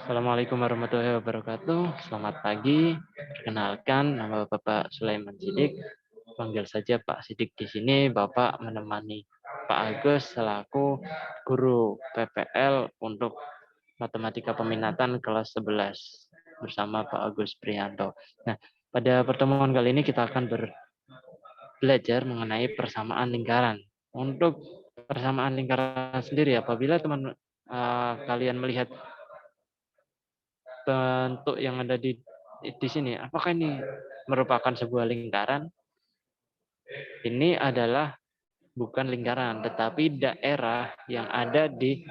Assalamualaikum warahmatullahi wabarakatuh. Selamat pagi. Perkenalkan, nama Bapak Sulaiman Sidik. Panggil saja Pak Sidik di sini. Bapak menemani Pak Agus selaku guru PPL untuk Matematika Peminatan kelas 11 bersama Pak Agus Prianto. Nah, pada pertemuan kali ini kita akan belajar mengenai persamaan lingkaran. Untuk persamaan lingkaran sendiri, apabila teman kalian melihat bentuk yang ada di sini, apakah ini merupakan sebuah lingkaran? Ini adalah bukan lingkaran, tetapi daerah yang ada di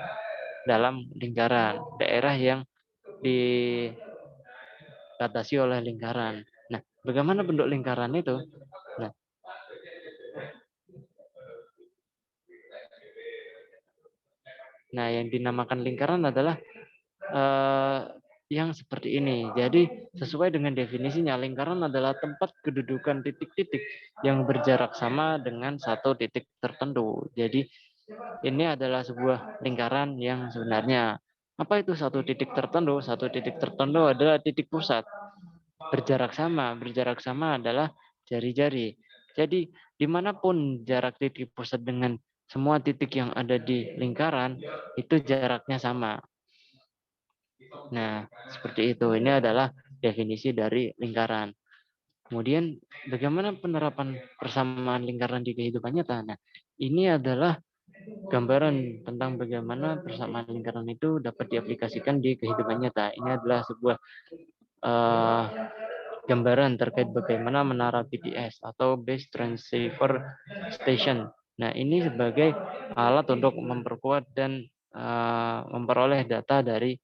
dalam lingkaran, daerah yang dibatasi oleh lingkaran. Nah, bagaimana bentuk lingkaran itu? Nah, yang dinamakan lingkaran adalah yang seperti ini. Jadi sesuai dengan definisinya, lingkaran adalah tempat kedudukan titik-titik yang berjarak sama dengan satu titik tertentu. Jadi ini adalah sebuah lingkaran yang sebenarnya. Apa itu satu titik tertentu? Satu titik tertentu adalah titik pusat. Berjarak sama adalah jari-jari. Jadi dimanapun jarak titik pusat dengan semua titik yang ada di lingkaran, itu jaraknya sama. Nah, seperti itu. Ini adalah definisi dari lingkaran. Kemudian, bagaimana penerapan persamaan lingkaran di kehidupan nyata? Nah, ini adalah gambaran tentang bagaimana persamaan lingkaran itu dapat diaplikasikan di kehidupan nyata. Ini adalah sebuah gambaran terkait bagaimana menara BTS atau Base Transceiver Station. Nah, ini sebagai alat untuk memperkuat dan memperoleh data dari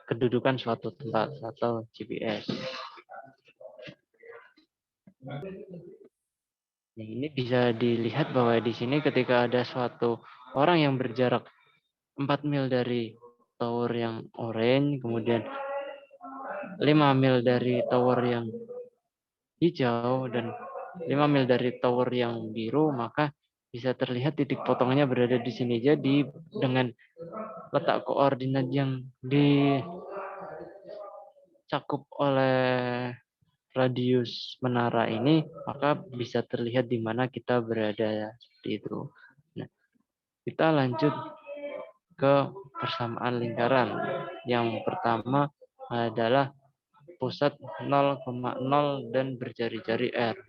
kedudukan suatu tempat atau GPS. Nah, ini bisa dilihat bahwa di sini ketika ada suatu orang yang berjarak 4 mil dari tower yang oranye, kemudian 5 mil dari tower yang hijau, dan 5 mil dari tower yang biru, maka bisa terlihat titik potongannya berada di sini. Jadi dengan letak koordinat yang dicakup oleh radius menara ini, maka bisa terlihat di mana kita berada, seperti itu. Nah, kita lanjut ke persamaan lingkaran. Yang pertama adalah pusat 0,0 dan berjari-jari R.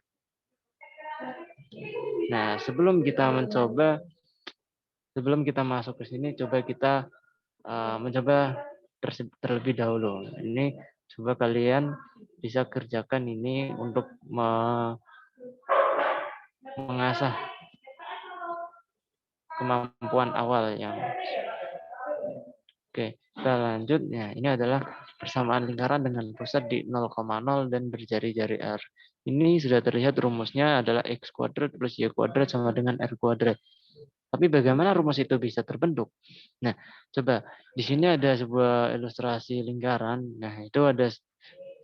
Nah, sebelum kita masuk ke sini, coba kita mencoba terlebih dahulu. Ini coba kalian bisa kerjakan ini untuk mengasah kemampuan awal yang. Oke, kita lanjut. Ya, ini adalah persamaan lingkaran dengan pusat di 0,0 dan berjari-jari R. Ini sudah terlihat rumusnya adalah X kuadrat plus Y kuadrat sama dengan R kuadrat. Tapi bagaimana rumus itu bisa terbentuk? Nah, coba di sini ada sebuah ilustrasi lingkaran. Nah, itu ada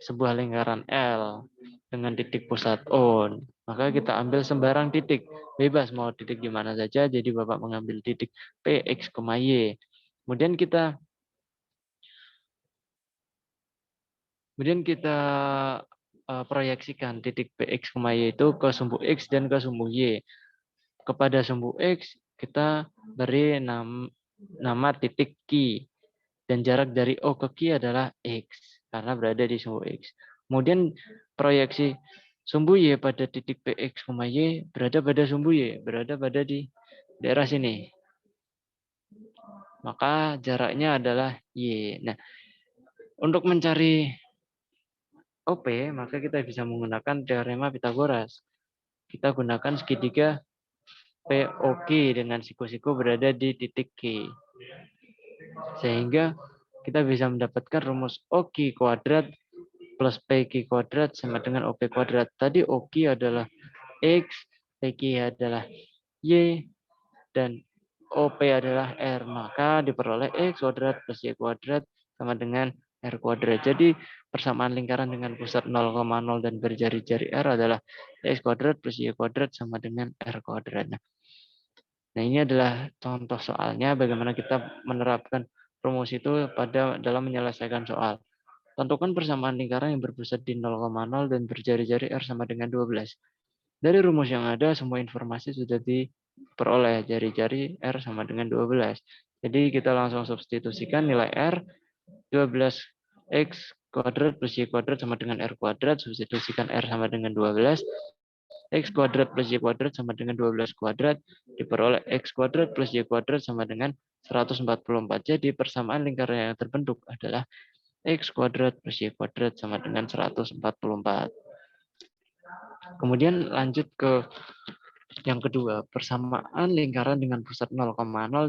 sebuah lingkaran L dengan titik pusat O. Maka kita ambil sembarang titik, bebas mau titik di mana saja. Jadi Bapak mengambil titik P, X, Y. Kemudian kita proyeksikan titik Px, Y itu ke sumbu X dan ke sumbu Y. Kepada sumbu X kita beri nama titik Q dan jarak dari O ke Q adalah X karena berada di sumbu X. Kemudian proyeksi sumbu Y pada titik Px, Y berada pada sumbu Y, berada pada di daerah sini. Maka jaraknya adalah Y. Nah, untuk mencari OP, maka kita bisa menggunakan teorema Pitagoras. Kita gunakan segitiga POQ dengan siku-siku berada di titik Q. Sehingga kita bisa mendapatkan rumus OQ kuadrat plus PQ kuadrat sama dengan OP kuadrat. Tadi OQ adalah X, PQ adalah Y, dan OP adalah R. Maka diperoleh X kuadrat plus Y kuadrat sama dengan R kuadrat. Jadi persamaan lingkaran dengan pusat 0,0 dan berjari-jari R adalah X kuadrat plus Y kuadrat sama dengan R kuadrat. Nah, Nah, ini adalah contoh soalnya bagaimana kita menerapkan rumus itu dalam menyelesaikan soal. Tentukan persamaan lingkaran yang berpusat di 0,0 dan berjari-jari R sama dengan 12. Dari rumus yang ada, semua informasi sudah diperoleh. Jari-jari R sama dengan 12. Jadi kita langsung substitusikan nilai R 12x kuadrat plus Y kuadrat sama dengan R kuadrat. Substitusikan R sama dengan 12. X kuadrat plus Y kuadrat sama dengan 12 kuadrat. Diperoleh X kuadrat plus Y kuadrat sama dengan 144. Jadi persamaan lingkaran yang terbentuk adalah X kuadrat plus Y kuadrat sama dengan 144. Kemudian lanjut ke yang kedua, persamaan lingkaran dengan pusat 0,0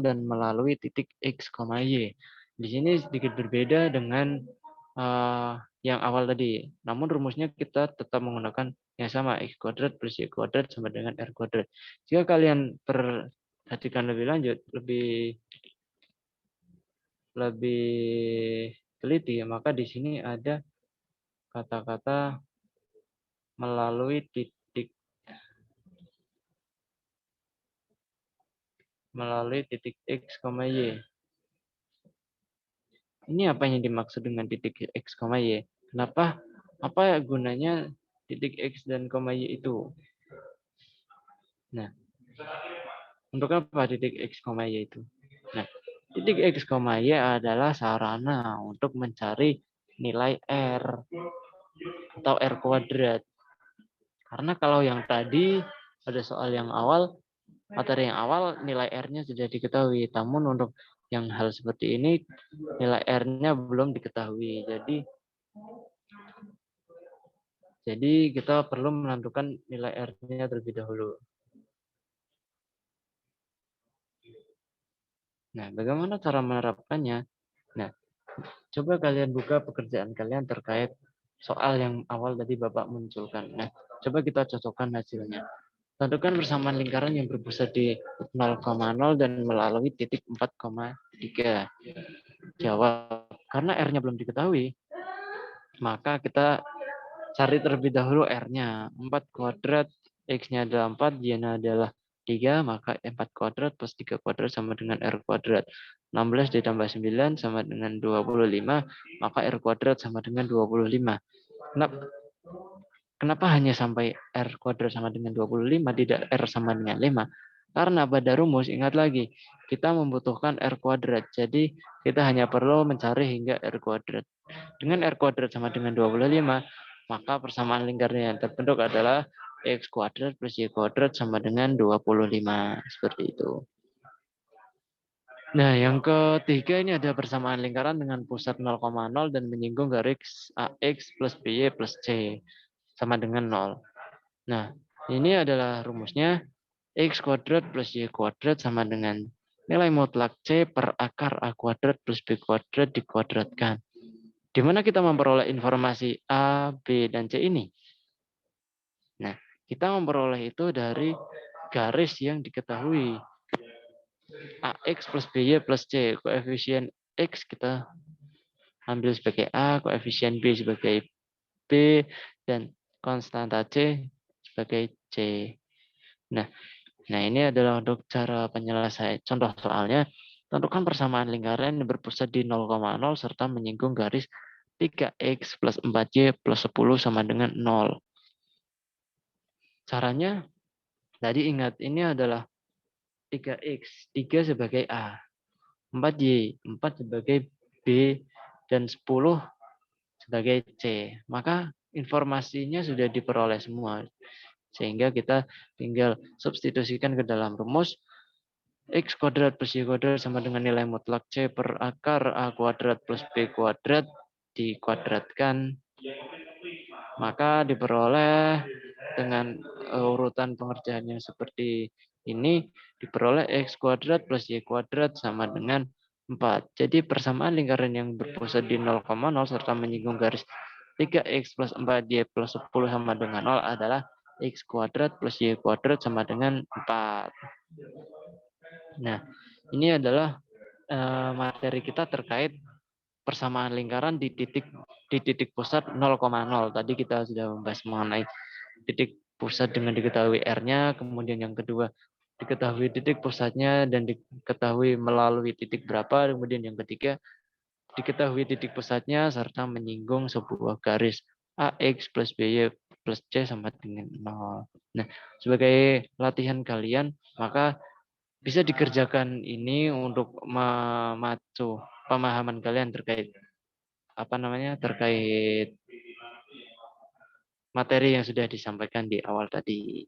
dan melalui titik X, Y. Di sini sedikit berbeda dengan yang awal tadi. Namun rumusnya kita tetap menggunakan yang sama, X kuadrat plus Y kuadrat sama dengan R kuadrat. Jika kalian perhatikan lebih lanjut, lebih teliti, maka di sini ada kata-kata melalui titik X, Y. Ini apa yang dimaksud dengan titik X, Y? Kenapa? Apa gunanya titik X dan Y itu? Nah, untuk apa titik X, Y itu? Nah, titik X, Y adalah sarana untuk mencari nilai R atau R kuadrat. Karena kalau yang tadi pada soal yang awal, materi yang awal nilai R-nya sudah diketahui. Namun untuk yang hal seperti ini nilai R-nya belum diketahui. Jadi kita perlu menentukan nilai R-nya terlebih dahulu. Nah, bagaimana cara menerapkannya? Nah, coba kalian buka pekerjaan kalian terkait soal yang awal tadi Bapak munculkan. Nah, coba kita cocokkan hasilnya. Tentukan persamaan lingkaran yang berpusat di 0,0 dan melalui titik 4,3. Jawab. Karena R-nya belum diketahui, maka kita cari terlebih dahulu R-nya. 4 kuadrat, X-nya adalah 4, Y-nya adalah 3, maka 4 kuadrat plus 3 kuadrat sama dengan R kuadrat. 16 ditambah 9 sama dengan 25, maka R kuadrat sama dengan 25. Kenapa hanya sampai R kuadrat sama dengan 25, tidak R sama dengan 5? Karena pada rumus, ingat lagi, kita membutuhkan R kuadrat. Jadi kita hanya perlu mencari hingga R kuadrat. Dengan R kuadrat sama dengan 25, maka persamaan lingkaran yang terbentuk adalah X kuadrat plus Y kuadrat sama dengan 25. Seperti itu. Nah, yang ketiga ini ada persamaan lingkaran dengan pusat 0,0 dan menyinggung garis AX plus BY plus C sama dengan 0. Nah, ini adalah rumusnya X kuadrat plus Y kuadrat sama dengan nilai mutlak C per akar A kuadrat plus B kuadrat dikuadratkan. Di mana kita memperoleh informasi A, B, dan C ini? Nah, kita memperoleh itu dari garis yang diketahui. AX plus BY plus C. Koefisien X kita ambil sebagai A, koefisien B sebagai B, dan konstanta C sebagai C. Nah, ini adalah untuk cara penyelesaian contoh soalnya. Tentukan persamaan lingkaran yang berpusat di 0,0 serta menyinggung garis 3x plus 4y plus 10 sama dengan 0. Caranya, tadi ingat ini adalah 3x, 3 sebagai A, 4y, 4 sebagai B, dan 10 sebagai C. Maka informasinya sudah diperoleh semua. Sehingga kita tinggal substitusikan ke dalam rumus X kuadrat plus Y kuadrat sama dengan nilai mutlak C per akar A kuadrat plus B kuadrat dikuadratkan. Maka diperoleh dengan urutan pengerjaan yang seperti ini, diperoleh X kuadrat plus Y kuadrat sama dengan 4. Jadi persamaan lingkaran yang berpusat di 0,0 serta menyinggung garis 3x plus 4y plus 10 sama dengan 0 adalah x kuadrat plus y kuadrat sama dengan 4. Nah, ini adalah materi kita terkait persamaan lingkaran di titik pusat 0,0. Tadi kita sudah membahas mengenai titik pusat dengan diketahui R-nya, kemudian yang kedua diketahui titik pusatnya dan diketahui melalui titik berapa. Kemudian yang ketiga, diketahui titik pusatnya serta menyinggung sebuah garis AX plus BY plus C sama dengan 0. Nah, sebagai latihan kalian, maka bisa dikerjakan ini untuk memacu pemahaman kalian terkait terkait materi yang sudah disampaikan di awal tadi.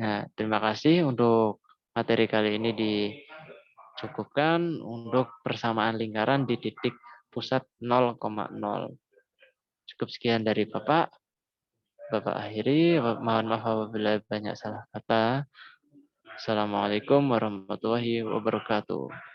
Nah, terima kasih untuk materi kali ini dicukupkan untuk persamaan lingkaran di titik pusat 0,0. Cukup sekian dari Bapak. Bapak akhiri. Mohon maaf apabila banyak salah kata. Assalamualaikum warahmatullahi wabarakatuh.